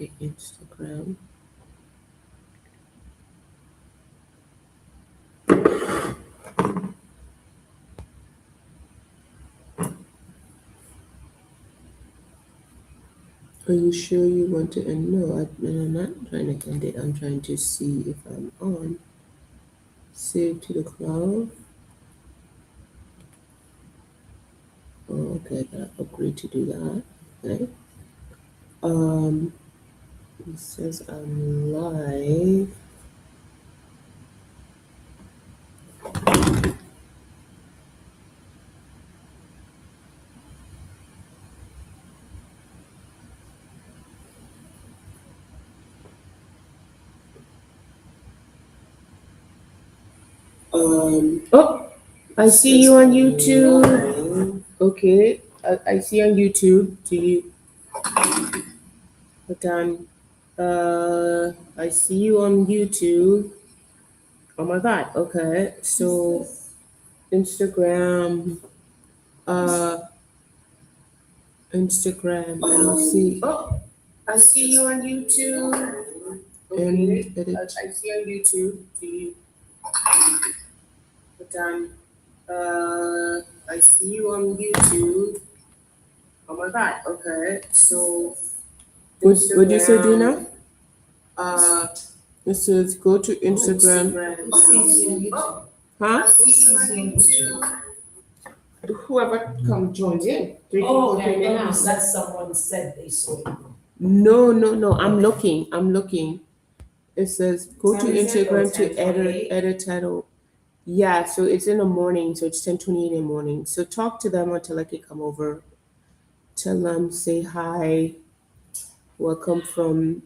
Okay, Instagram. Are you sure you want to end? No, I'm not trying to end it. I'm trying to see if I'm on. Save to the cloud. Oh, okay, I gotta upgrade to do that. Okay. Um, it says I'm live. Oh, I see you on YouTube. Okay, I see on YouTube. Do you? Hold on. I see you on YouTube. Oh my God. Okay, so Instagram. Uh, Instagram. I don't see. Oh, I see you on YouTube. And edit. I see on YouTube. Do you? Hold on. I see you on YouTube. Oh my God. Okay, so what do you say, Dina? Uh, it says go to Instagram. Huh? Whoever come joins in. Three people came in now. That someone said they saw you. No, no, no. I'm looking. I'm looking. It says go to Instagram to edit title. Yeah, so it's in the morning, so it's 10:28 in the morning. So talk to them until I can come over. Tell them, say hi, welcome from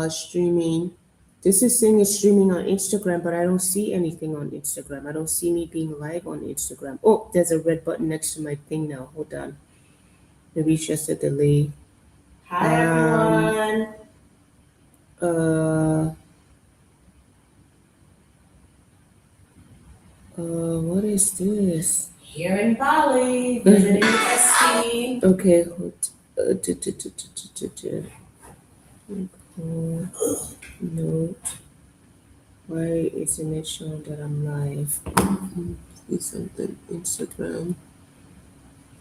streaming. This is saying it's streaming on Instagram, but I don't see anything on Instagram. I don't see me being live on Instagram. Oh, there's a red button next to my thing now. Hold on. Maybe it's just a delay. Hi everyone. Uh, what is this? Here in Bali, visiting bestie. Okay, hold. Du- du- du- du- du- du- du. Note. Why isn't it showing that I'm live? See something. Instagram.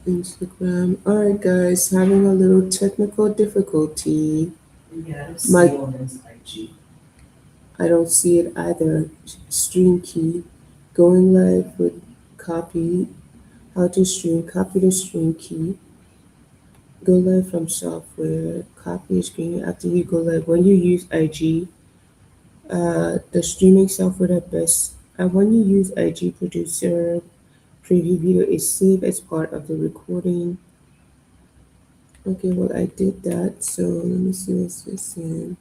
Instagram. All right, guys, having a little technical difficulty. Yeah, I don't My- see on his IG. I don't see it either. Stream key. Going live with copy. How to stream. Copy the stream key. Go live from software. Copy the screen after you go live. When you use IG, the streaming software that best. When you use IG Producer, preview video is saved as part of the recording. Okay, well I did that. So let me see what's this in.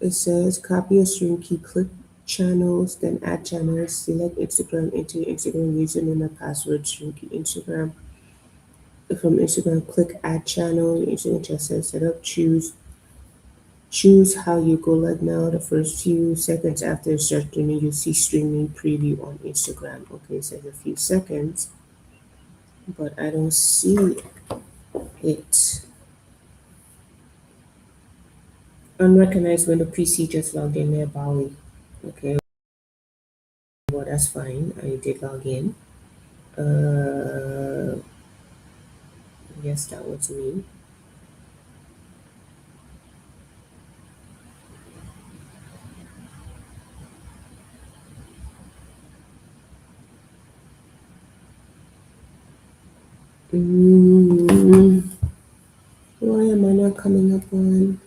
It says copy a stream key, click channels, then add channels, select Instagram, enter your Instagram username and password, stream key Instagram. From Instagram, click add channel, your Instagram just says set up, choose how you go live now. The first few seconds after it starts streaming, you see streaming preview on Instagram. Okay, it says a few seconds, but I don't see it. Unrecognized when the PC just logged in there, Bali. Okay, well that's fine. I did log in. Yes, that was me. Mm, why am I not coming up on?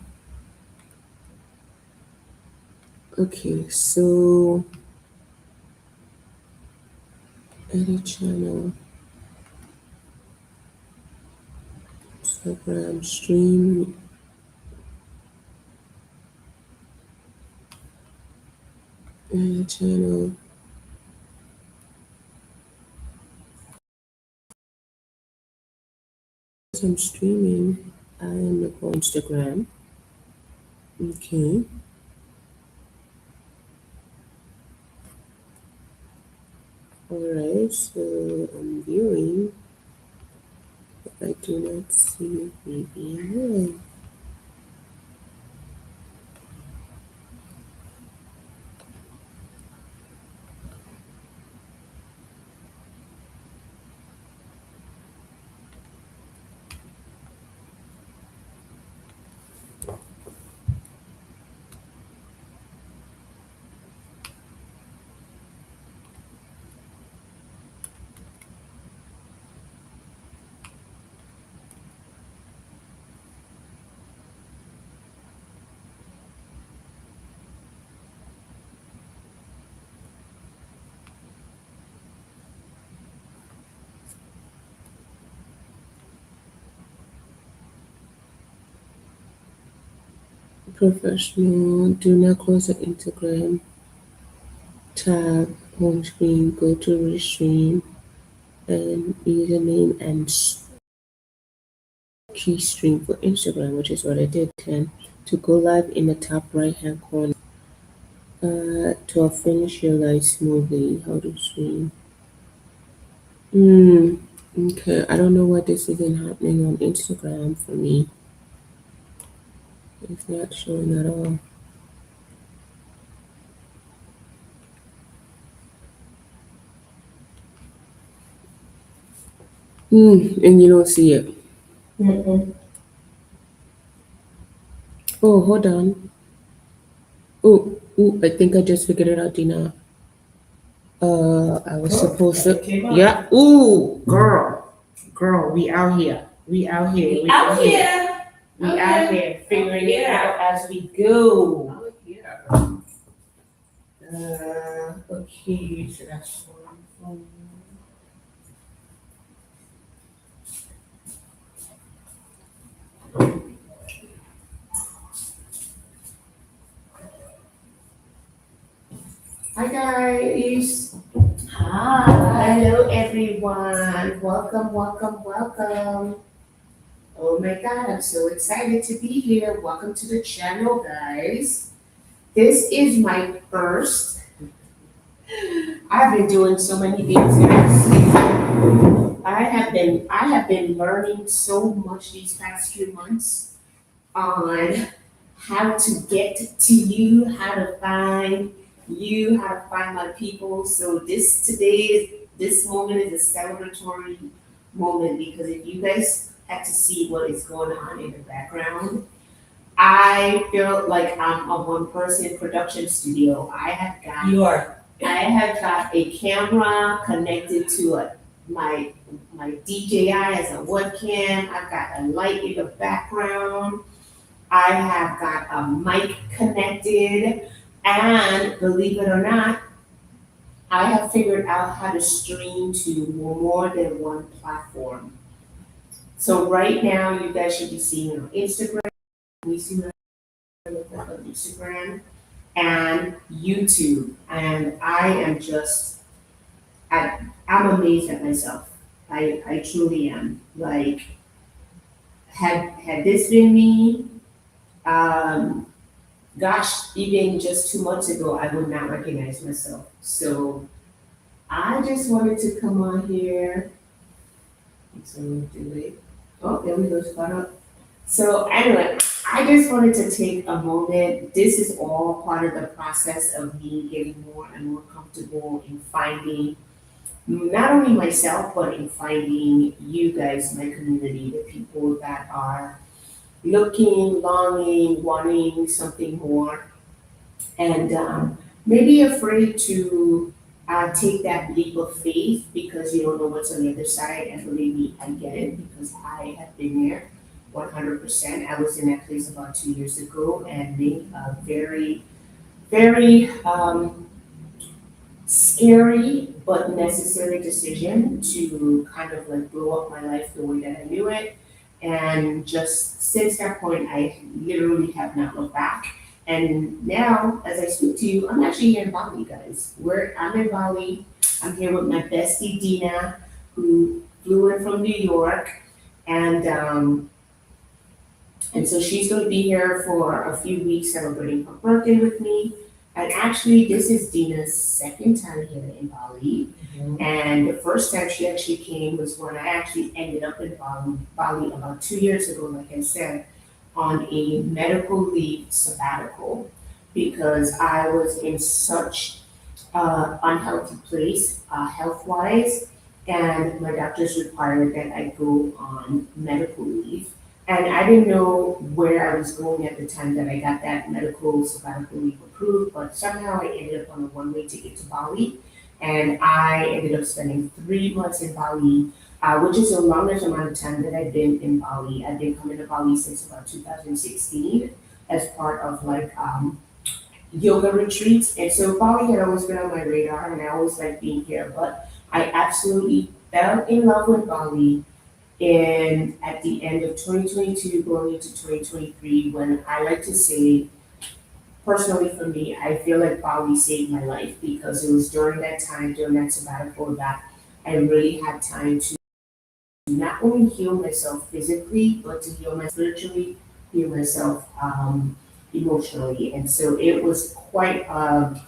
Okay, so edit channel, Instagram stream. Edit channel. I'm streaming. I am on Instagram. Okay. Alright, so I'm viewing. I do not see BBI. Professional. Do not close the Instagram tab. Home screen. Go to restream and username and key stream for Instagram, which is what I did. 10. To go live in the top right hand corner. To finish your life smoothly. How to stream. Hmm. Okay. I don't know why this isn't happening on Instagram for me. It's not showing at all. And you don't see it. Mm-mm. Oh, hold on. I think I just figured it out, Dina. I was supposed It to. came up. Yeah. Ooh, girl, we out here. We out here. We Out here. We Out out here. here figuring it Yeah. out as we go. Out here. Okay, so that's one. Hi guys. Hi. Hello everyone. Welcome. Oh my god, I'm so excited to be here. Welcome to the channel, guys. This is my first. I've been doing so many things, guys. I have been learning so much these past few months on how to get to you, how to find you, how to find my people. So this moment is a celebratory moment because if you guys had to see what is going on in the background, I feel like I'm a one person production studio. You are. I have got a camera connected to my DJI as a webcam. I've got a light in the background. I have got a mic connected, and believe it or not, I have figured out how to stream to more than one platform. So right now, you guys should be seeing it on Instagram. We see what I look like on Instagram and YouTube, and I'm amazed at myself. I truly am. Like, had this been me, um, gosh, even just 2 months ago, I would not recognize myself. So I just wanted to come on here. So do it. Oh, there we go, spot up. So anyway, I just wanted to take a moment. This is all part of the process of me getting more and more comfortable in finding not only myself, but in finding you guys, my community, the people that are looking, longing, wanting something more, and maybe afraid to take that leap of faith because you don't know what's on the other side. And believe me, I get it because I have been there 100%. I was in that place about 2 years ago and made a very scary but necessary decision to kind of like blow up my life the way that I knew it. And just since that point, I literally have not looked back. And now, as I speak to you, I'm actually here in Bali, guys. I'm in Bali. I'm here with my bestie Dina, who flew in from New York, and so she's going to be here for a few weeks celebrating her birthday with me. And actually, this is Dina's second time here in Bali. And the first time she actually came was when I actually ended up in Bali about 2 years ago, like I said, on a medical leave sabbatical because I was in such unhealthy place health wise, and my doctors required that I go on medical leave And I didn't know where I was going at the time that I got that medical sabbatical leave approved, but somehow I ended up on a one-way ticket to Bali. And I ended up spending 3 months in Bali, which is the longest amount of time that I've been in Bali. I've been coming to Bali since about 2016 as part of like yoga retreats. And so Bali had always been on my radar and I always liked being here, but I absolutely fell in love with Bali and at the end of 2022, going into 2023, when I like to say, personally for me, I feel like Bali saved my life because it was during that time, during that sabbatical, that I really had time to not only heal myself physically, but to heal myself spiritually, heal myself emotionally. And so it was quite a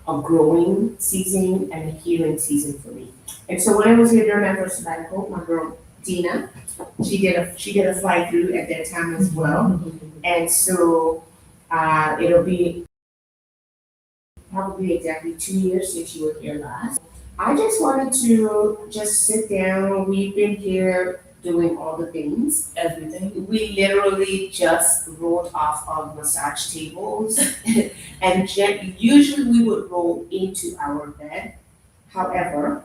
growing season and a healing season for me. And so when I was here during my first sabbatical, my girl Dina, she did a fly through at that time as well. And so it'll be probably exactly 2 years since you were here last. I just wanted to just sit down. We've been here doing all the things. Everything. We literally just rolled off of massage tables and usually we would roll into our bed. However,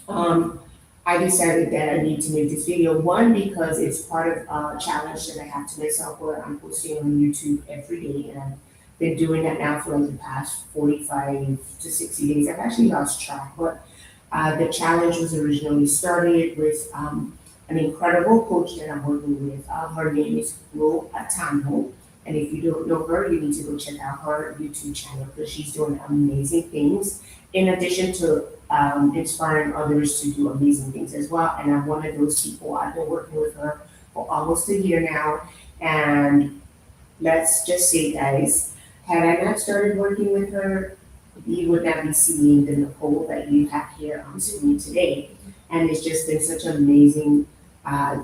um, I decided that I need to make this video. One, because it's part of a challenge that I have to myself where I'm posting on YouTube every day. And I've been doing that now for like the past 45 to 60 days. I've actually lost track, but the challenge was originally started with an incredible coach that I'm working with. Her name is Flo Atano. And if you don't know her, you need to go check out her YouTube channel because she's doing amazing things in addition to inspiring others to do amazing things as well. And I'm one of those people. I've been working with her for almost a year now. And let's just say, guys, had I not started working with her, you would not be seeing the Nicole that you have here on screen today. And it's just been such amazing,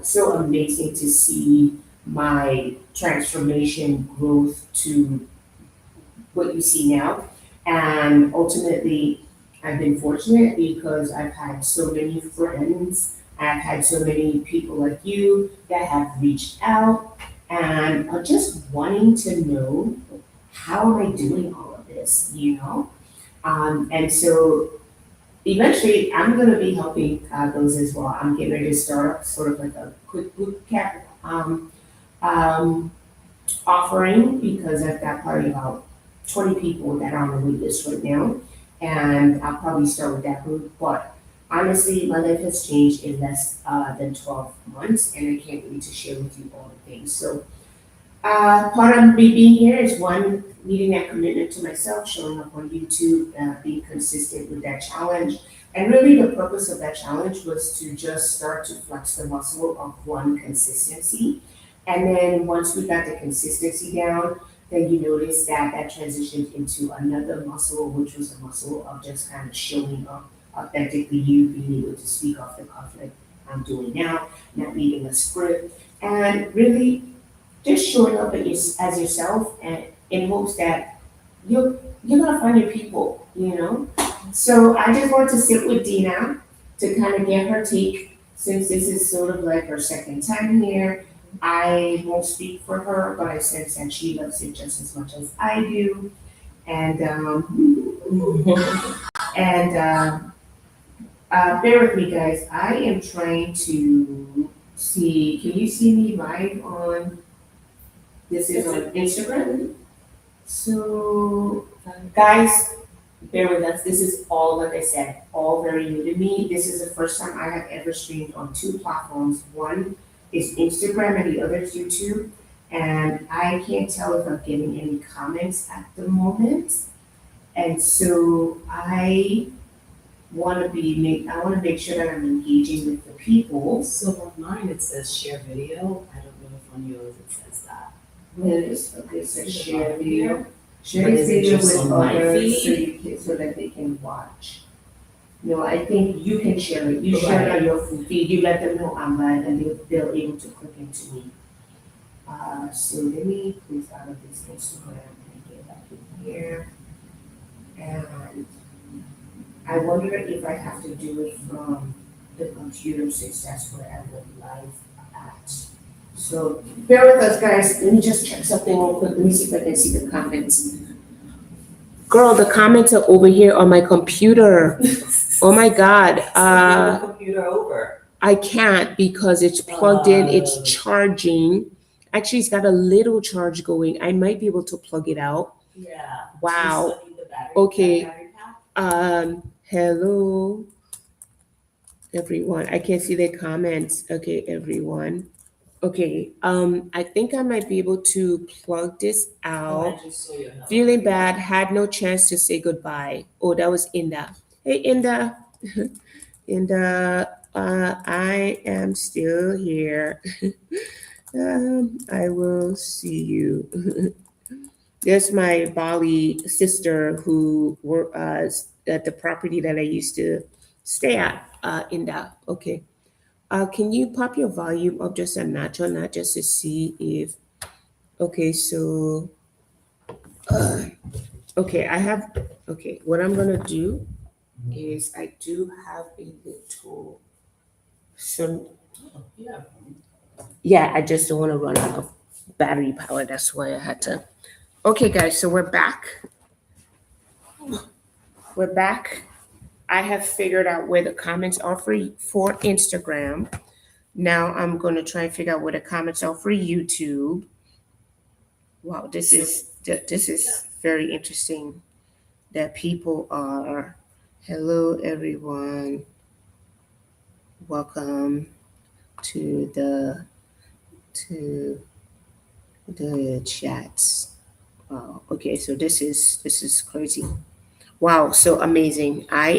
so amazing to see my transformation growth to what you see now. And ultimately, I've been fortunate because I've had so many friends, I've had so many people like you that have reached out and are just wanting to know how am I doing all of this, you know? And so eventually I'm going to be helping those as well. I'm getting ready to start up sort of like a quick boot camp um, offering because I've got probably about 20 people that are on the wait list right now. And I'll probably start with that group. But honestly, my life has changed in less than 12 months, and I can't wait to share with you all the things. So part of me being here is one, meeting that commitment to myself, showing up on YouTube, being consistent with that challenge. And really, the purpose of that challenge was to just start to flex the muscle of one, consistency. And then once we got the consistency down, then you notice that that transitioned into another muscle, which was the muscle of just kind of showing up authentically, you being able to speak off the cuff like I'm doing now, not needing a script, and really just showing up as yourself and in hopes that you're gonna find your people, you know. So I just want to sit with Dina to kind of get her take since this is sort of like her second time here. I won't speak for her, but I sense that she loves it just as much as I do. And and bear with me, guys. I am trying to see. Can you see me live on? This is on Instagram. So, guys, bear with us. This is all, like I said, all very new to me. This is the first time I have ever streamed on two platforms. One is Instagram and the other is YouTube. And I can't tell if I'm getting any comments at the moment. And so I want to make sure that I'm engaging with the people. So on mine it says share video. I don't know if on yours it says that. It is, okay, so share video. But Share is it video just with on my others so feed? you can, so that they can watch. No, I think you can share it. You Right. share it on your feed. You let them know I'm live and they'll able to click into me. So let me please out of this Instagram and get back in here. And I wonder if I have to do it from the computer since that's where I went live at. So bear with us, guys. Let me just check something real quick. Let me see if I can see the comments. Girl, the comments are over here on my computer. Oh my God. Bring the computer over. I can't because it's plugged in, it's Uh, charging. Actually, it's got a little charge going. I might be able to plug it out. Yeah. Do you Wow. still need the battery? Okay. Battery pack? Hello, everyone. I can't see the comments. Okay, everyone. Okay, I think I might be able to plug this Oh, I out. just saw your note. Feeling bad, had no chance to say goodbye. Oh, that was Inda. Hey, Inda. Inda, I am still here. I will see you. There's my Bali sister who work at the property that I used to stay at, Inda. Okay. Can you pop your volume up just a notch or not just to see if, okay, so, okay, I have, okay, what I'm gonna do is I do have a little, so, Oh, yeah. yeah, I just don't wanna run out of battery power, that's why I had to. Okay, guys, so we're back. We're back. I have figured out where the comments are for Instagram. Now I'm gonna try and figure out where the comments are for YouTube. Wow, this is very interesting that people are. Hello, everyone. Welcome to to the chats. Wow. Okay, so this is crazy. Wow, so amazing. I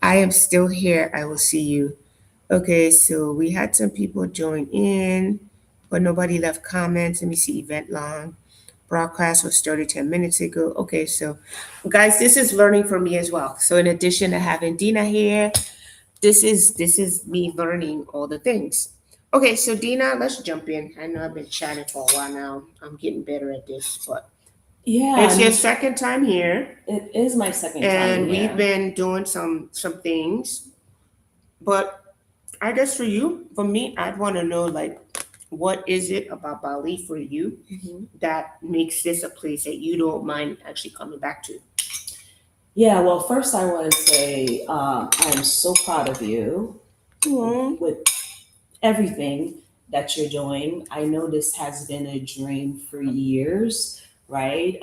am still here. I will see you. Okay, so we had some people join in, but nobody left comments. Let me see, event long. Broadcast was started 10 minutes ago. Okay, so guys, this is learning for me as well. So in addition to having Dina here, this is me learning all the things. Okay, so Dina, let's jump in. I know I've been chatting for a while now. I'm getting better at this, but Yeah, it's your second time here, it is my second and time we've here. been doing some things. But I guess for you, for me, I'd want to know like, what is it about Bali for you Mhm. that makes this a place that you don't mind actually coming back to? Yeah, well, first I want to say I'm so proud of you Aw. with everything that you're doing. I know this has been a dream for years, right?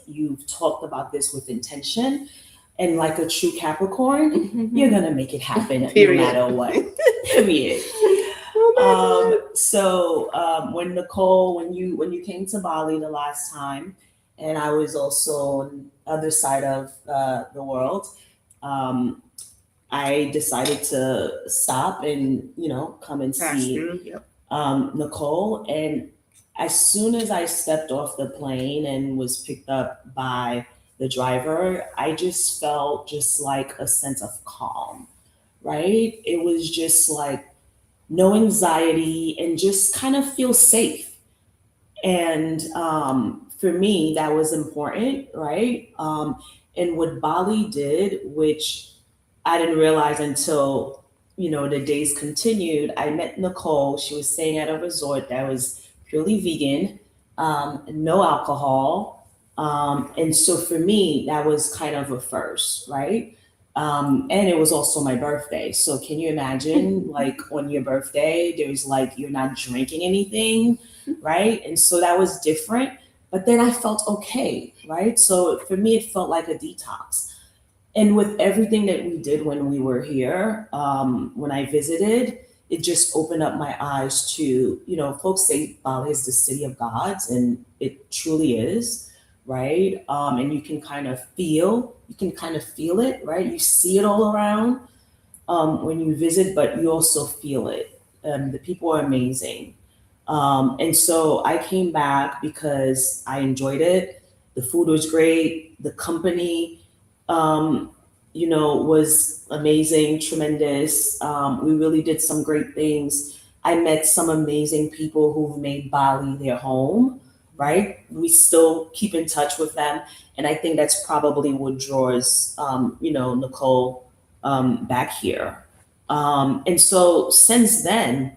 You've talked about this with intention, and like a true Capricorn, you're gonna make it happen no Period. matter what. Period. Oh my God. When Nicole, when you came to Bali the last time, and I was also on the other side of the world, um, I decided to stop and come and Pass see through. Yep. Nicole. And as soon as I stepped off the plane and was picked up by the driver, I just felt just like a sense of calm, right? It was just like no anxiety and just kind of feel safe. And for me, that was important, right? And what Bali did, which I didn't realize until the days continued. I met Nicole. She was staying at a resort that was purely vegan, no alcohol, and so for me that was kind of a first, right? And it was also my birthday. So can you imagine, like on your birthday, there's like you're not drinking anything, right? And so that was different. But then I felt okay, right? So for me, it felt like a detox. And with everything that we did when we were here, when I visited, it just opened up my eyes to, folks say Bali is the city of gods, and it truly is, right? And you can kind of feel it, right? You see it all around when you visit, but you also feel it. The people are amazing. And so I came back because I enjoyed it. The food was great. The company, um, was amazing, tremendous. We really did some great things. I met some amazing people who've made Bali their home, right? We still keep in touch with them. And I think that's probably what draws, Nicole back here. And so since then,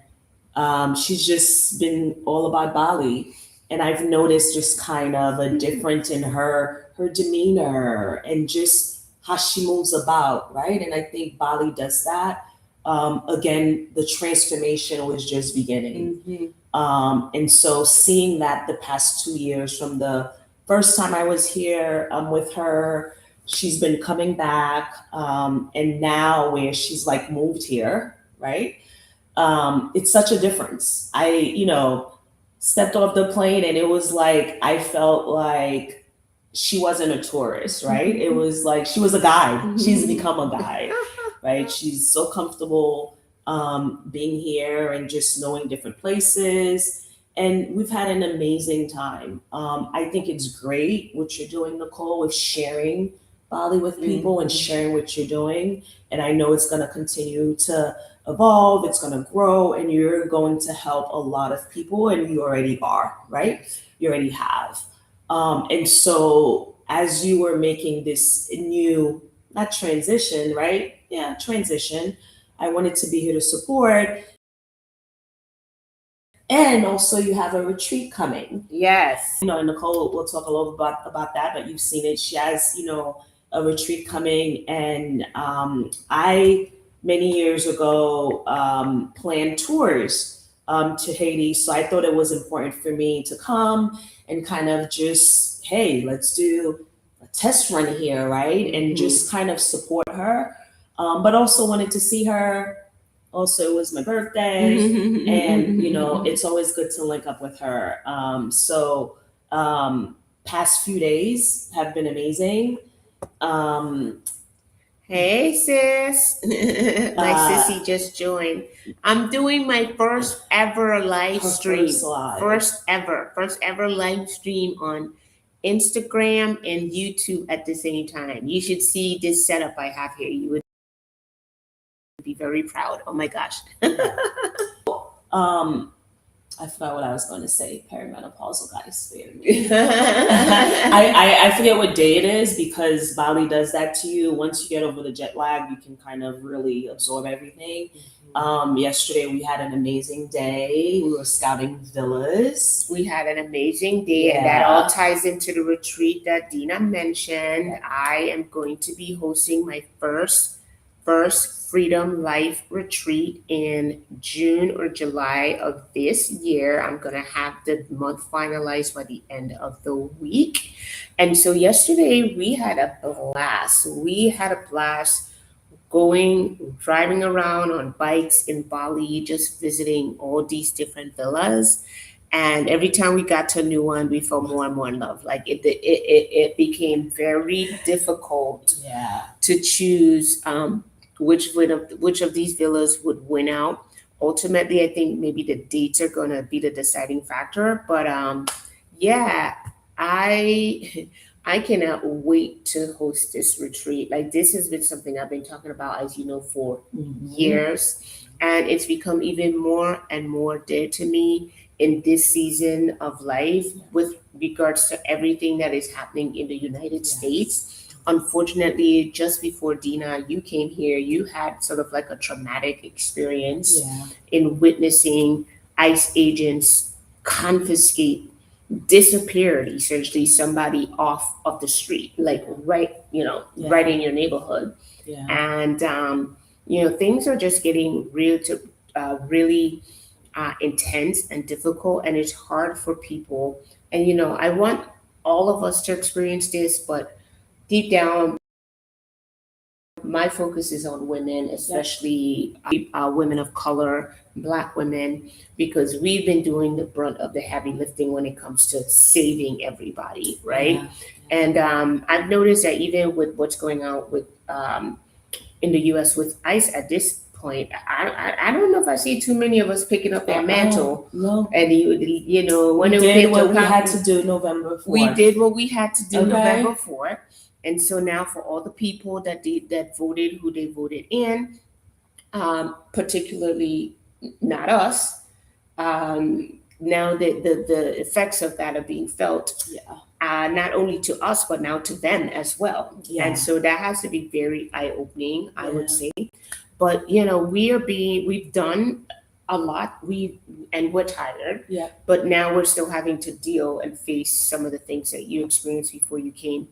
She's just been all about Bali, and I've noticed just kind of a difference in her demeanor and just how she moves about, right? And I think Bali does that. Again, the transformation was just beginning. And so seeing that the past 2 years from the first time I was here with her, she's been coming back, and now where she's like moved here, right? It's such a difference. Stepped off the plane and it was like I felt like she wasn't a tourist, right? It was like she was a guide. She's become a guide, right? She's so comfortable being here and just knowing different places. And we've had an amazing time. I think it's great what you're doing, Nicole, with sharing Bali with people and sharing what you're doing. And I know it's going to continue to evolve, it's going to grow, and you're going to help a lot of people. And you already are, right? You already have. And so as you were making this new, not transition, right? Yeah, transition. I wanted to be here to support. And also, you have a retreat coming. Yes. Nicole will talk a little about that, but you've seen it. She has, a retreat coming. And I, many years ago, planned tours to Haiti. So I thought it was important for me to come and kind of just, hey, let's do a test run here, right? And just kind of support her. But also wanted to see her. Also, it was my birthday, and it's always good to link up with her. Past few days have been amazing. Hey sis, my sissy just joined. I'm doing my first ever live Her stream. first First ever live stream on Instagram and YouTube at the same time. You should see this setup I have here. You would be very proud. Oh my gosh. I forgot what I was going to say. Perimenopausal guys, spare me. I forget what day it is because Bali does that to you. Once you get over the jet lag, you can kind of really absorb everything. Yesterday we had an amazing day. We were scouting villas. We had an amazing day, and that all ties into the retreat that Dina mentioned. I am going to be hosting my first Freedom Life retreat in June or July of this year. I'm going to have the month finalized by the end of the week. And so yesterday we had a blast. Driving around on bikes in Bali, just visiting all these different villas. And every time we got to a new one, we fell more and more in love. Like it became very difficult to choose which of these villas would win out. Ultimately, I think maybe the dates are going to be the deciding factor. But yeah, I cannot wait to host this retreat. Like this has been something I've been talking about, as you know, for years, and it's become even more and more dear to me in this season of life with regards to everything that is happening in the United States. Unfortunately, just before Dina, you came here, you had sort of like a traumatic experience in witnessing ICE agents confiscate, disappeared essentially somebody off of the street, like right in your neighborhood. And things are just getting really intense and difficult, and it's hard for people. And I want all of us to experience this, but deep down, my focus is on women, especially women of color, Black women, because we've been doing the brunt of the heavy lifting when it comes to saving everybody, right? And I've noticed that even with what's going on with in the U.S. with ICE at this point, I don't know if I see too many of us picking up that mantle. No. And when We it did came what to we had to do November 4th. we did what we had to do Okay. November 4th. And so now for all the people that voted, who they voted in, particularly not us, now that the effects of that are being felt, not only to us, but now to them as well. And so that has to be very eye-opening, I would say. But we've done a lot. And we're tired. Yeah. But now we're still having to deal and face some of the things that you experienced before you came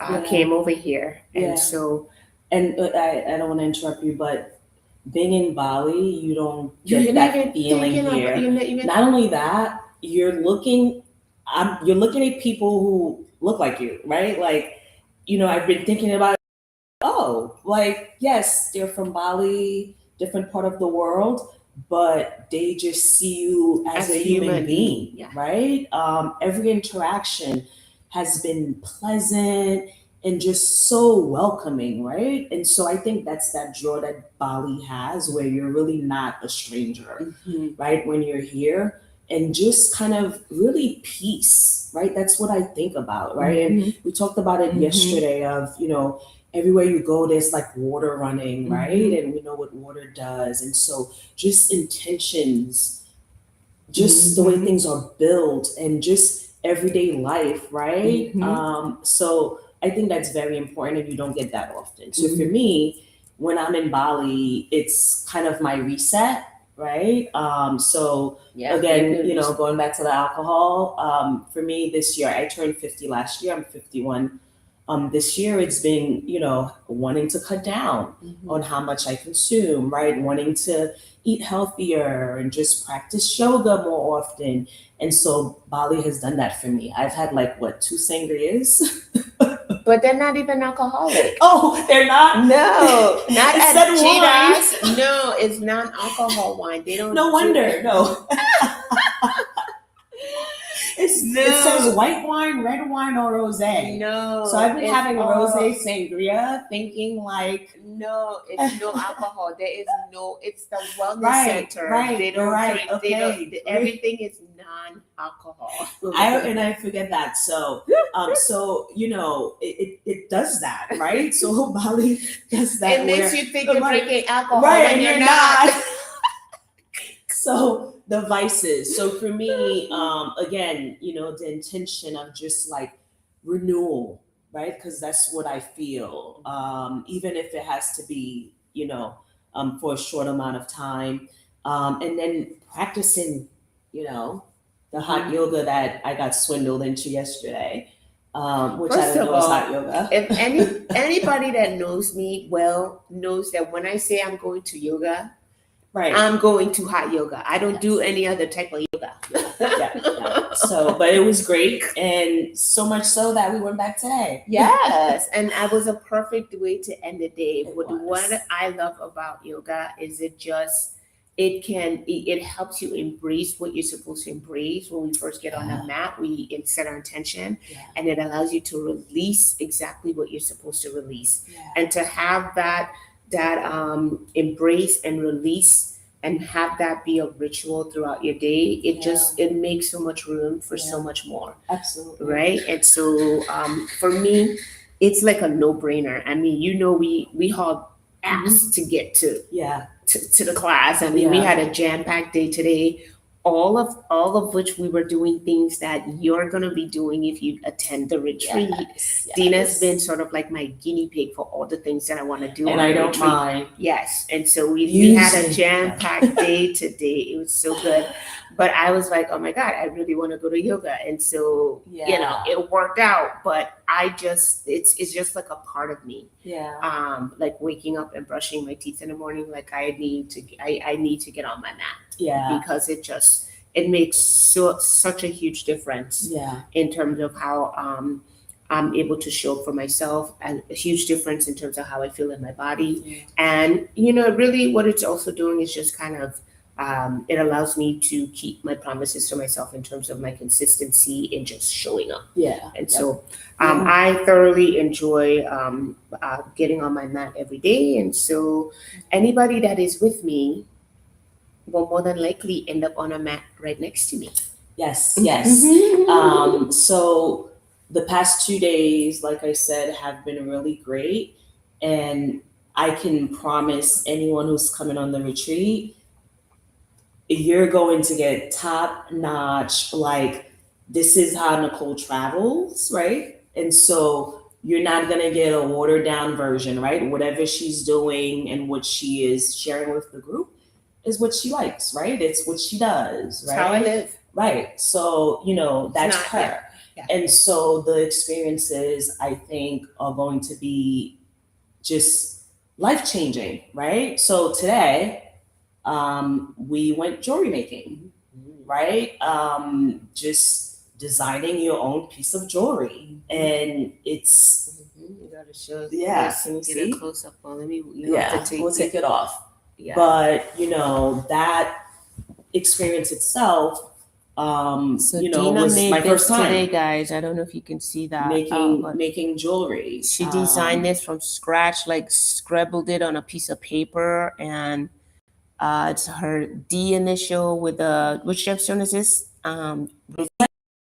over here. Yeah. And so And I don't want to interrupt you, but being in Bali, you don't you're get not that even feeling thinking here. about, you're not even, Not only that, you're looking at people who look like you, right? Like, I've been thinking about, oh, like, yes, they're from Bali, different part of the world, but they just see you as a human being, yeah. right? Every interaction has been pleasant and just so welcoming, right? And so I think that's that draw that Bali has, where you're really not a stranger, right? When you're here, and just kind of really peace, right? That's what I think about, right? And we talked about it yesterday of, everywhere you go, there's like water running, right? And we know what water does. And so just intentions, just the way things are built, and just everyday life, right? So I think that's very important, and you don't get that often. So for me, when I'm in Bali, it's kind of my reset, right? So again, going back to the alcohol, for me this year, I turned 50 last year. I'm 51. This year it's been, wanting to cut down on how much I consume, right? Wanting to eat healthier and just practice yoga more often. And so Bali has done that for me. I've had like what, 2 sangrias? But they're not even alcoholic. Oh, they're not? No, not It at said wine. Cheetahs. No, it's non-alcohol wine. They don't. No wonder. No. It says white wine, red wine, or rosé. No. So I've been having rosé sangria, thinking like, no, it's no alcohol. There is no. It's the wellness Right, center. right, They don't right, drink. okay. They don't. Everything is non-alcohol. I forget that. So it does that, right? So Bali does that. It makes you think you're right, drinking alcohol right, when and you're not. So the vices. So for me, again, the intention of just like renewal, right? Because that's what I feel. Even if it has to be, for a short amount of time, and then practicing, the hot yoga that I got swindled into yesterday. Which I First don't of know is all, hot yoga. if anybody that knows me well knows that when I say I'm going to yoga, Right. I'm going to hot yoga. I don't do any other type of yoga. Yeah. So, but it was great, and so much so that we went back today. Yes, and it was a perfect way to end the day. It What was. I love about yoga is it helps you embrace what you're supposed to embrace. When we first get on the mat, we set our intention, and it allows you to release exactly what you're supposed to release, and to have that embrace and release, and have that be a ritual throughout your day. It makes so much room for so much more. Absolutely. Right. And so for me, it's like a no-brainer. I mean, we hauled ass to get to the class. I mean, we had a jam-packed day today, all of which we were doing things that you're going to be doing if you attend the retreat. Yes. Dina's been sort of like my guinea pig for all the things that I want to do. And on I the don't retreat. mind. Yes. And so we had a jam-packed day today. It was so good. But I was like, oh my God, I really want to go to yoga. And so, it worked out. But it's just like a part of me. Yeah. Like waking up and brushing my teeth in the morning, like I need to get on my mat. Yeah. Because it makes such a huge difference. In terms of how I'm able to show up for myself, and a huge difference in terms of how I feel in my body. And really what it's also doing is just kind of it allows me to keep my promises to myself in terms of my consistency in just showing up. And so I thoroughly enjoy getting on my mat every day. And so anybody that is with me will more than likely end up on a mat right next to me. Yes. So the past 2 days, like I said, have been really great. And I can promise anyone who's coming on the retreat, you're going to get top notch. Like, this is how Nicole travels, right? And so you're not going to get a watered down version, right? Whatever she's doing and what she is sharing with the group, is what she likes, right? It's what she does, It's how I right? live. Right. So, that's not- her. yeah, yeah. And so the experiences, I think, are going to be just life changing, right? So today, we went jewelry making, right? Just designing your own piece of jewelry. And it's, You gotta show. Yeah, Yes, and get see? a close up on. Let me. You have yeah, to take. we'll take it off. Yeah. But, that experience itself, So was Dina made my this first time today, guys. I don't know if you can see that. But making jewelry. she designed this from scratch, like scribbled it on a piece of paper, and it's her D initial with the which gemstone is this?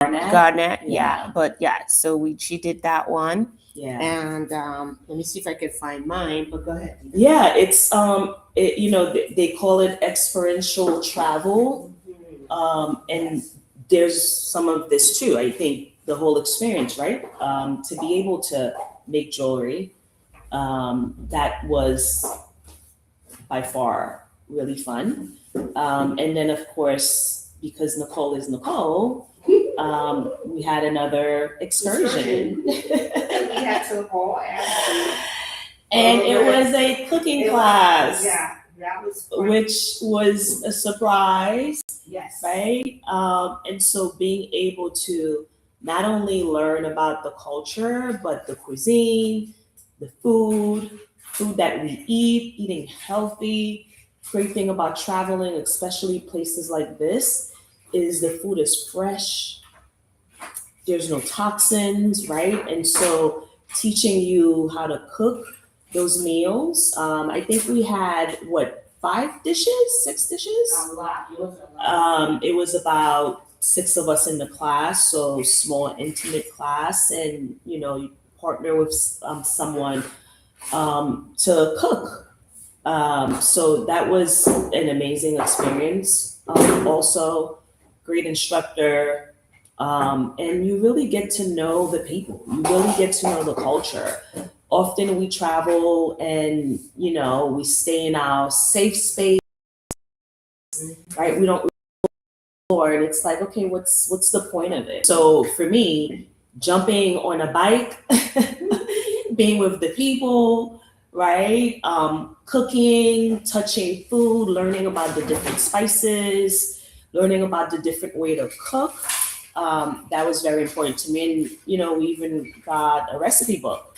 Garnet. Yeah. But yeah, so she did that one, Yeah. and let me see if I can find mine. But go ahead. Dina. Yeah, it's they call it experiential travel, and there's some of this too. I think the whole experience, right? To be able to make jewelry, that was by far really fun. And then of course, because Nicole is Nicole, we had another excursion. We had to go And it was a cooking class. Yeah, that was fun. Which was a surprise, Yes. right? And so being able to not only learn about the culture, but the cuisine, the food that we eat, eating healthy. Great thing about traveling, especially places like this, is the food is fresh. There's no toxins, right? And so teaching you how to cook those meals. I think we had six dishes? A lot. It was a lot. It was about 6 of us in the class, so small, intimate class, and you partner with someone to cook. So that was an amazing experience. Also, great instructor, and you really get to know the people. You really get to know the culture. Often we travel and we stay in our safe space, right? We don't explore, and it's like, okay, what's the point of it? So for me, jumping on a bike, being with the people, right? Cooking, touching food, learning about the different spices, learning about the different way to cook. That was very important to me. And we even got a recipe book.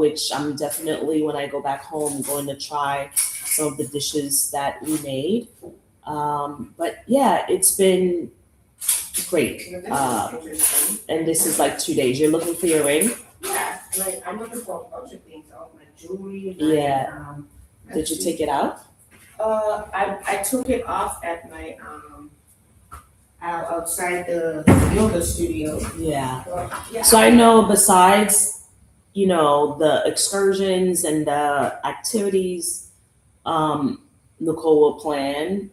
Which I'm definitely, when I go back home, going to try some of the dishes that we made. But yeah, it's been great. And this is like 2 days. You're looking for your ring? Yeah, like I'm looking for a bunch of things. All my jewelry. Yeah. Did you take it out? I took it off at my outside the yoga studio. Yeah. Yeah. So I know besides, the excursions and the activities, Nicole will plan.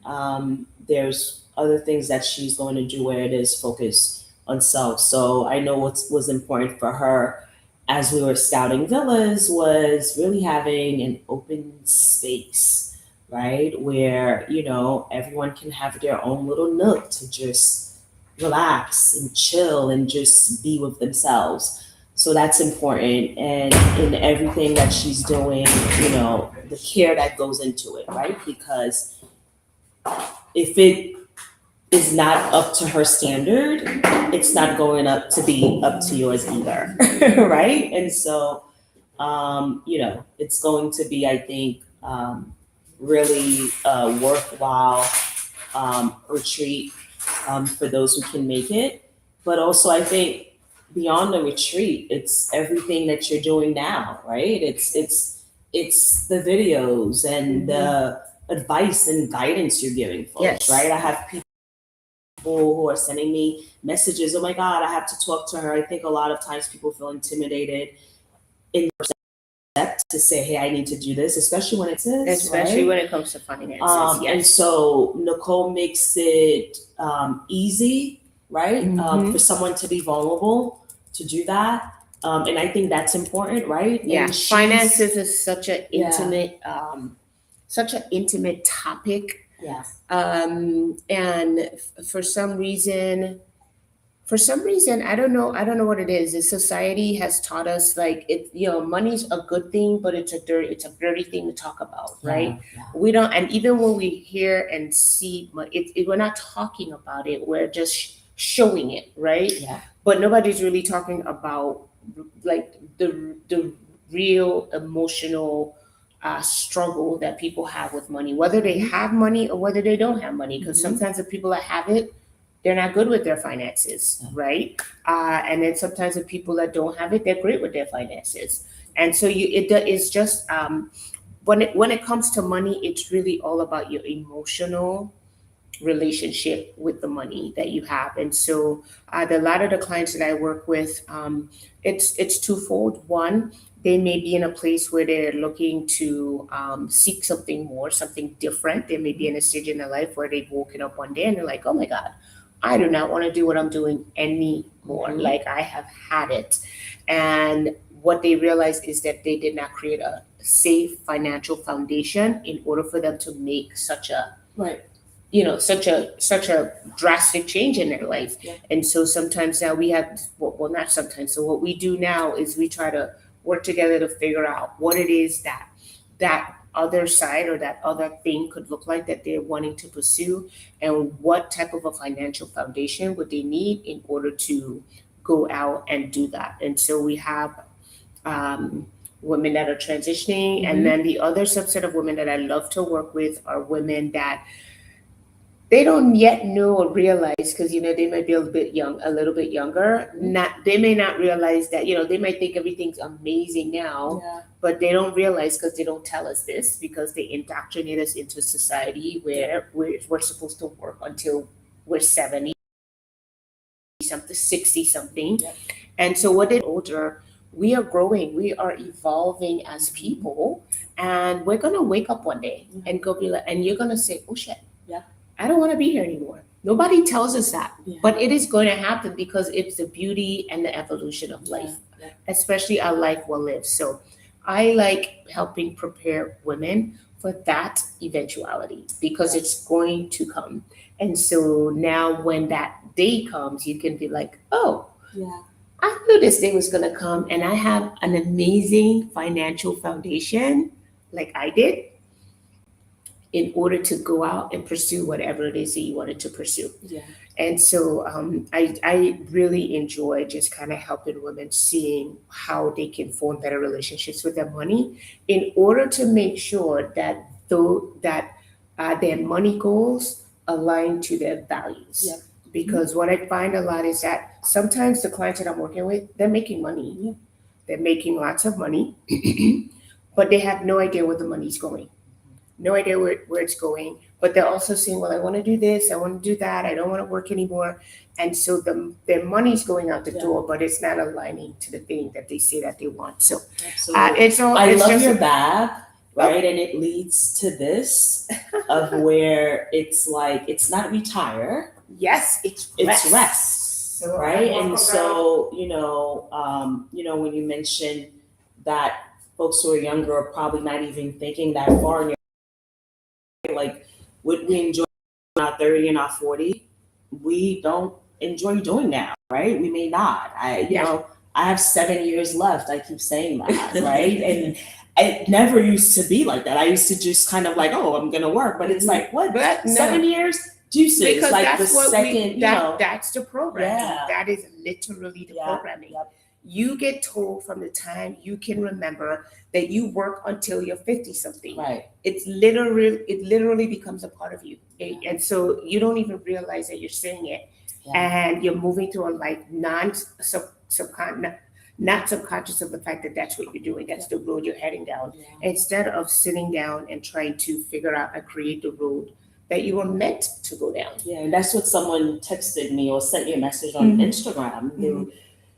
There's other things that she's going to do where it is focused on self. So I know what was important for her as we were scouting villas was really having an open space, right? Where, everyone can have their own little nook to just relax and chill and just be with themselves. So that's important. And in everything that she's doing, the care that goes into it, right? Because if it is not up to her standard, it's not going up to be up to yours either, right? And so, it's going to be, I think, really a worthwhile retreat for those who can make it. But also, I think beyond the retreat, it's everything that you're doing now, right? It's the videos and the advice and guidance you're giving folks, Yes. right? I have people who are sending me messages. Oh my God, I have to talk to her. I think a lot of times people feel intimidated in step to say, hey, I need to do this, especially when it's this, Especially right? when it comes to finances. And Yes. so Nicole makes it easy, right? Mhm. For someone to be vulnerable to do that. And I think that's important, right? Yeah. And she's- Finances is such an Yeah. intimate such an intimate topic. Yeah. And for some reason, I don't know what it is. The society has taught us like it, money's a good thing, but it's a dirty thing to talk about, right? Yeah. We don't, and even when we hear and see, we're not talking about it. We're just showing it, right? Yeah. But nobody's really talking about like the real emotional struggle that people have with money, whether they have money or whether they don't have money. Because sometimes the people that have it, they're not good with their finances, right? And then sometimes the people that don't have it, they're great with their finances. And so it's just when it comes to money, it's really all about your emotional relationship with the money that you have. And so a lot of the clients that I work with, it's twofold. One, they may be in a place where they're looking to seek something more, something different. They may be in a stage in their life where they've woken up one day and they're like, oh my God, I do not want to do what I'm doing anymore. Like I have had it. And what they realize is that they did not create a safe financial foundation in order for them to make such a Right. such a drastic change in their life. Yeah. And so sometimes now we have, well, not sometimes. So what we do now is we try to work together to figure out what it is that other side or that other thing could look like that they're wanting to pursue, and what type of a financial foundation would they need in order to go out and do that. And so we have women that are transitioning, and then the other subset of women that I love to work with are women that they don't yet know or realize, because they might be a little bit younger. They may not realize that, they might think everything's amazing now, Yeah. but they don't realize, because they don't tell us this, because they indoctrinate us into society where we're supposed to work until we're 70 something, 60 something. Yep. And so what they older, we are growing, we are evolving as people, and we're gonna wake up one day and go be like, and you're gonna say, oh shit, Yeah. I don't want to be here anymore. Nobody tells us that, Yeah. but it is going to happen, because it's the beauty and the evolution of life, Yeah. especially a life well lived. So I like helping prepare women for that eventuality, because it's going to come. And so now when that day comes, you can be like, oh, Yeah. I knew this day was going to come, and I have an amazing financial foundation like I did, in order to go out and pursue whatever it is that you wanted to pursue. Yeah. And so I really enjoy just kind of helping women seeing how they can form better relationships with their money, in order to make sure that their money goals align to their values. Yep. Because what I find a lot is that sometimes the clients that I'm working with, they're making money. Yeah. They're making lots of money, but they have no idea where the money's going. No idea where it's going, but they're also saying, well, I want to do this, I want to do that, I don't want to work anymore. And so their money's going out the door, but it's not aligning to the thing that they say that they want. So Absolutely. it's all, I it's love just your bag, right? And it leads to this of where it's like, it's not retire, yes, it's rest, So right? I walk And around- so, when you mentioned that folks who are younger are probably not even thinking that far in your, like, would we enjoy our 30 and our 40? We don't enjoy doing now, right? We may not. I have 7 years left. I keep saying that, right? And it never used to be like that. I used to just kind of like, oh, I'm gonna work, but it's like, what? But no. 7 years? Juices. Because like that's the what second, that's the programming. Yeah. That is literally the programming. Yep. You get told from the time you can remember that you work until you're 50 something. Right. It literally becomes a part of you. And so you don't even realize that you're saying it. Yeah. And you're moving through a life not subconscious of the fact that that's what you're doing. That's the road you're heading down. Yeah. Instead of sitting down and trying to figure out and create the road that you were meant to go down. Yeah, and that's what someone texted me or sent me a message on Instagram.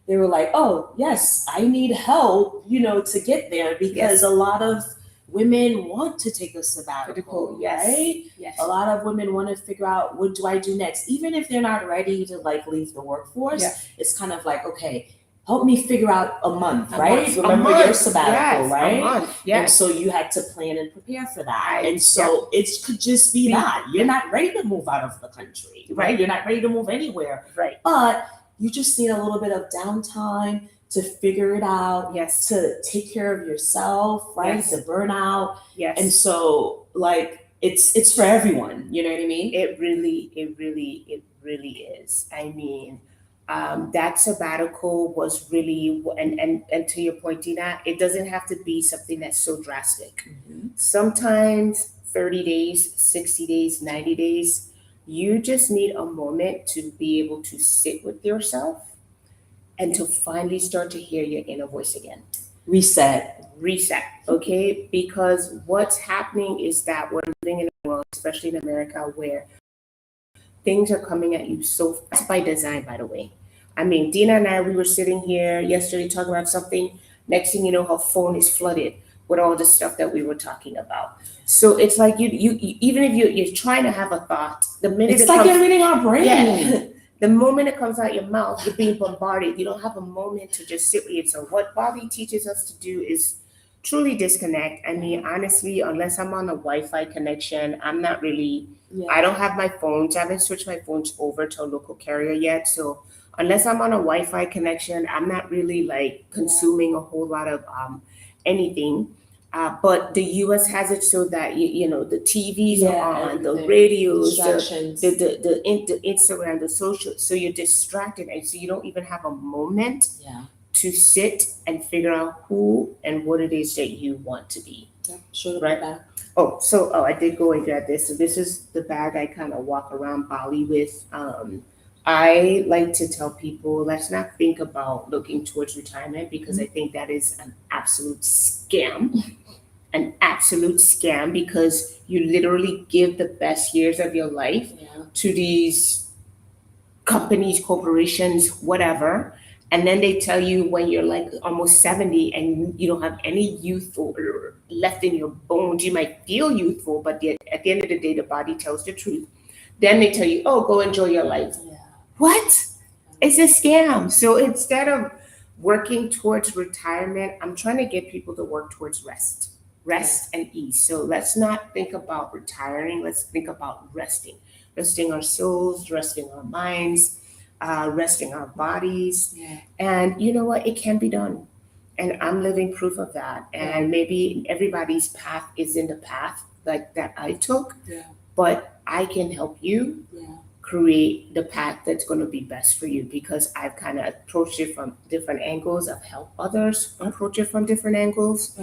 They were like, oh, yes, I need help, to get there, because a lot of women want to take a sabbatical, right? Yes. A lot of women want to figure out, what do I do next? Even if they're not ready to leave the workforce, it's kind of like, okay, help me figure out a month, A right? month, Remember your sabbatical, yes, right? A month, And yes. so you had to plan and prepare for that. I- And so it could just be that. You're yeah. not ready to move out of the country, right? Right. You're not ready to move anywhere. Right. But you just need a little bit of downtime to figure it out, Yes. to take care of yourself, right? Yes. The burnout. Yes. And so like it's for everyone, you know what I mean? It really is. I mean, that sabbatical was really, and to your point, Dina, it doesn't have to be something that's so drastic. Sometimes 30 days, 60 days, 90 days, you just need a moment to be able to sit with yourself and to finally start to hear your inner voice again. Reset, okay? Because what's happening is that we're living in a world, especially in America, where things are coming at you so fast by design, by the way. I mean, Dina and I, we were sitting here yesterday talking about something. Next thing you know, her phone is flooded with all the stuff that we were talking about. So it's like you even if you're trying to have a thought, the minute It's it like comes, you're reading our brain. yeah, the moment it comes out your mouth, you're being bombarded. You don't have a moment to just sit with it. So what Bali teaches us to do is truly disconnect. I mean, honestly, unless I'm on a Wi-Fi connection, I'm not really. I don't have my phones. I haven't switched my phones over to a local carrier yet. So unless I'm on a Wi-Fi connection, I'm not really like consuming a whole lot of anything. But the U.S. has it so that you know the TVs are on, the radios, distractions. the Instagram, the social. So you're distracted, and so you don't even have a moment Yeah. to sit and figure out who and what it is that you want to be. Sure. Right. I did go and grab this. So this is the bag I kind of walk around Bali with. I like to tell people, let's not think about looking towards retirement because I think that is an absolute scam. An absolute scam because you literally give the best years of your life to these companies, corporations, whatever. And then they tell you when you're like almost 70 and you don't have any youth or left in your bones, you might feel youthful, but yet at the end of the day, the body tells the truth. Then they tell you, oh, go enjoy your life. What? It's a scam. So instead of working towards retirement, I'm trying to get people to work towards rest and ease. So let's not think about retiring. Let's think about resting our souls, resting our minds, resting our bodies. And you know what? It can be done. And I'm living proof of that. And maybe everybody's path is in the path like that I took, but I can help you create the path that's going to be best for you because I've kind of approached it from different angles. I've helped others approach it from different angles.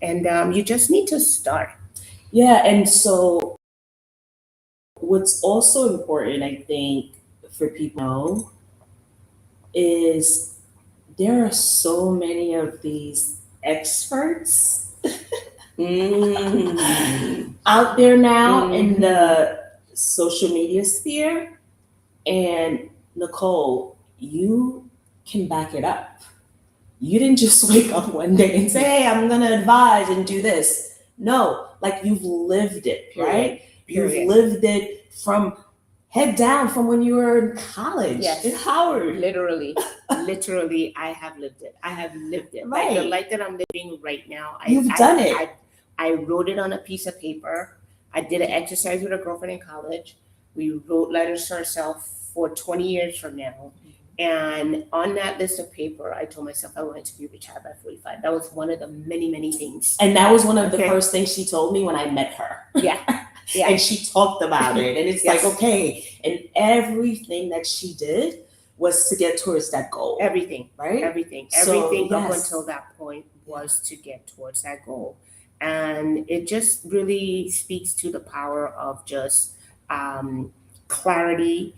And you just need to start. Yeah, and so what's also important, I think, for people to know is there are so many of these experts out there now in the social media sphere. And Nicole, you can back it up. You didn't just wake up one day and say, hey, I'm going to advise and do this. No, like you've lived it, right? You've lived it from head down from when you were in college in Howard. Literally, I have lived it. I have lived it. Right. Like the life that I'm living right now. You've done it. I wrote it on a piece of paper. I did an exercise with a girlfriend in college. We wrote letters to ourselves for 20 years from now. And on that list of paper, I told myself I wanted to be retired by 45. That was one of the many, many things. And that was one of the first things she told me when I met her. Yeah. And she talked about it. And it's like, okay. And everything that she did was to get towards that goal. Everything, right? Everything up until that point was to get towards that goal. And it just really speaks to the power of just clarity,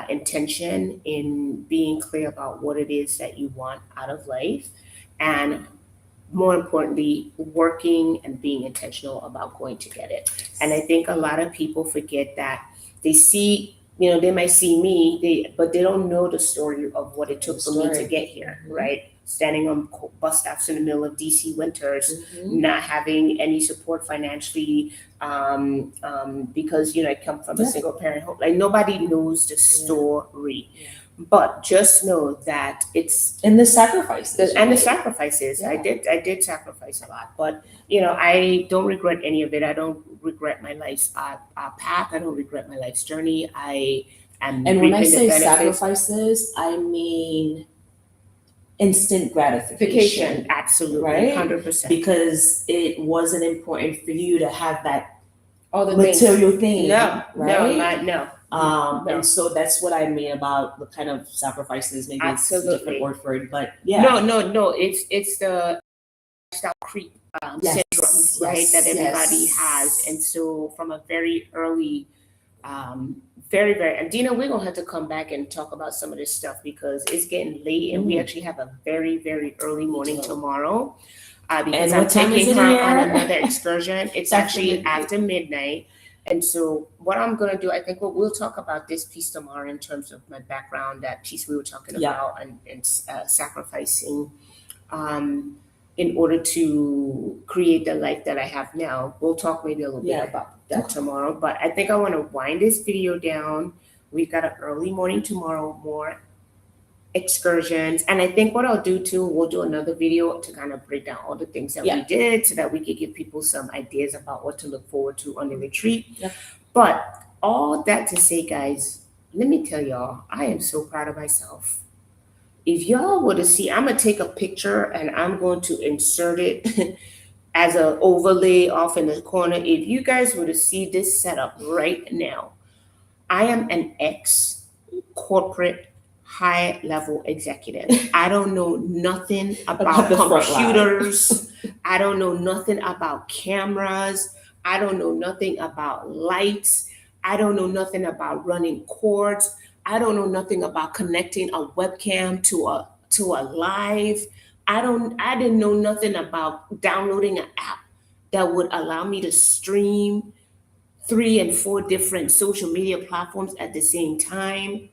intention in being clear about what it is that you want out of life. And more importantly, working and being intentional about going to get it. And I think a lot of people forget that they see, they might see me, but they don't know the story of what it took for me to get here, right? Standing on bus stops in the middle of DC winters, not having any support financially, because I come from a single parent home. Like nobody knows the story. But just know that it's And the sacrifices. and the right? sacrifices. Yeah. I did sacrifice a lot, but you know, I don't regret any of it. I don't regret my life's path. I don't regret my life's journey. I am And when I reaping the say benefits. sacrifices, I mean instant gratification. Vacation, absolutely, Right? 100%. Because it wasn't important for you to have that All the material things. thing. No, right? no. No. No. And so that's what I mean about the kind of sacrifices. Maybe it's a Absolutely. different word for it, but yeah. No. It's the lifestyle creep Yes, syndrome, right? yes, That everybody yes. has, and so from a very early, very, and Dina, we're gonna have to come back and talk about some of this stuff because it's getting late, and we actually have a very early morning tomorrow. Because And I'm what time is taking it her here? on another excursion. It's After actually midnight. after midnight. And so what I'm gonna do, I think we'll talk about this piece tomorrow in terms of my background, that piece we were talking Yeah. about, and sacrificing um, in order to create the life that I have now. We'll talk maybe a little Yeah. bit about that Okay. tomorrow. But I think I want to wind this video down. We've got an early morning tomorrow, more excursions. And I think what I'll do too, we'll do another video to kind of break down all the things that we did so that we could give people some ideas about what to look forward to on the retreat. Yep. But all that to say, guys, let me tell y'all, I am so proud of myself. If y'all were to see, I'm gonna take a picture and I'm going to insert it as an overlay off in the corner. If you guys were to see this setup right now, I am an ex corporate high level executive. I don't know nothing about the front line. computers. I don't know nothing about cameras. I don't know nothing about lights. I don't know nothing about running cords. I don't know nothing about connecting a webcam to a live. I didn't know nothing about downloading an app that would allow me to stream 3 and 4 different social media platforms at the same time.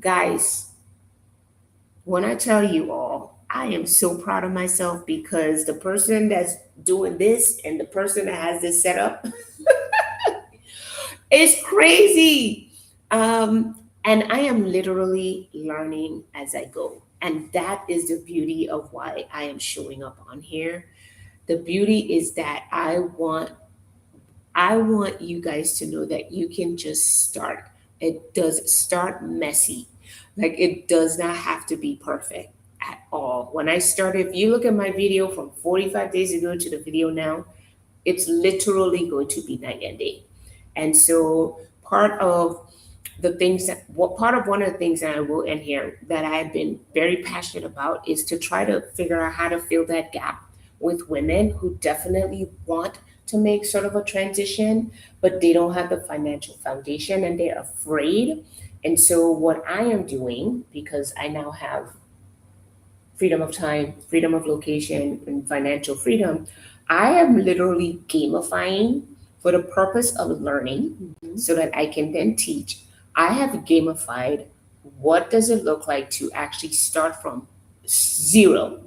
Guys, when I tell you all, I am so proud of myself because the person that's doing this and the person that has this set up is crazy. And I am literally learning as I go. And that is the beauty of why I am showing up on here. The beauty is that I want you guys to know that you can just start. It does start messy. Like, it does not have to be perfect at all. When I started, if you look at my video from 45 days ago to the video now, it's literally going to be night and day. And so part of one of the things that I will end here that I've been very passionate about is to try to figure out how to fill that gap with women who definitely want to make sort of a transition, but they don't have the financial foundation and they're afraid. And so what I am doing, because I now have freedom of time, freedom of location, and financial freedom, I am literally gamifying for the purpose of learning so that I can then teach. I have gamified what does it look like to actually start from zero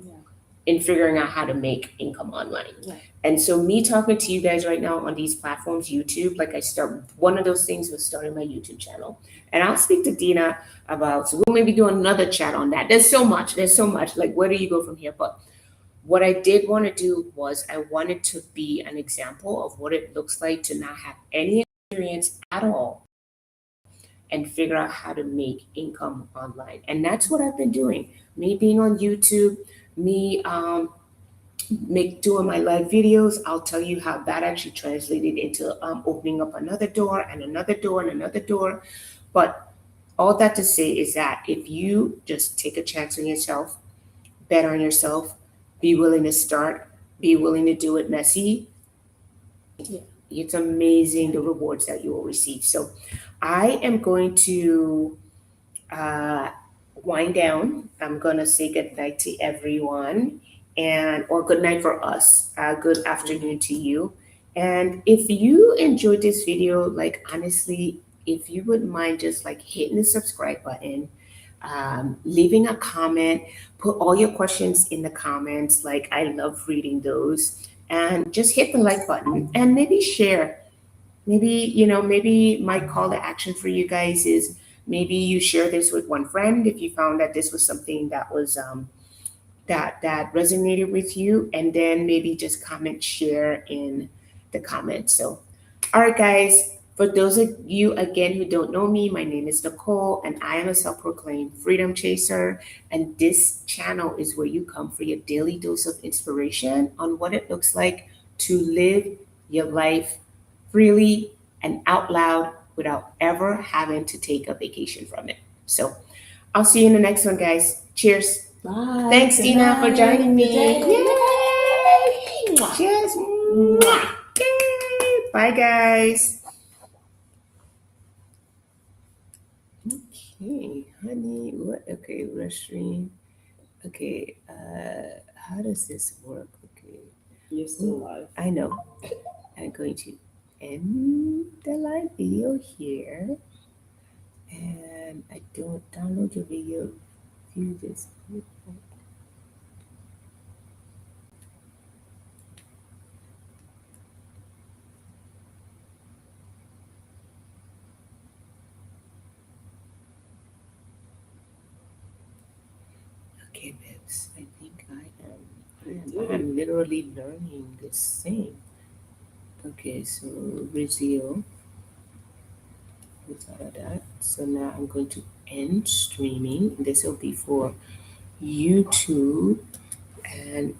in figuring out how to make income online. Yeah. And so me talking to you guys right now on these platforms, YouTube, one of those things was starting my YouTube channel. And I'll speak to Dina about, so we'll maybe do another chat on that. There's so much, like where do you go from here? But what I did want to do was I wanted to be an example of what it looks like to not have any experience at all and figure out how to make income online. And that's what I've been doing. Me being on YouTube, me doing my live videos. I'll tell you how that actually translated into opening up another door and another door and another door. But all that to say is that if you just take a chance on yourself, bet on yourself, be willing to start, be willing to do it messy, it's amazing the rewards that you will receive. So I am going to wind down. I'm going to say good night to everyone, or good night for us. Good afternoon to you. And if you enjoyed this video, like honestly, if you wouldn't mind just like hitting the subscribe button, leaving a comment, put all your questions in the comments. Like, I love reading those. And just hit the like button and maybe share. Maybe my call to action for you guys is Maybe you share this with one friend if you found that this was something that was that resonated with you, and then maybe just comment share in the comments. So all right, guys, for those of you again who don't know me, my name is Nicole and I am a self-proclaimed freedom chaser, and this channel is where you come for your daily dose of inspiration on what it looks like to live your life freely and out loud without ever having to take a vacation from it. So I'll see you in the next one, guys. Cheers. Bye. Thanks, Good Tina, for night. joining Good me. day. Yay! Mwah. Cheers. Mwah. Yay! Bye, guys. Okay, honey. What? Okay, restaurant. Okay. How does this work? Okay. You're still live. I know. I'm going to end the live video here, and I don't download your video. View this. Okay, babes. I think I'm literally learning this thing. Okay, so resume without that. So now I'm going to end streaming. This will be for YouTube, and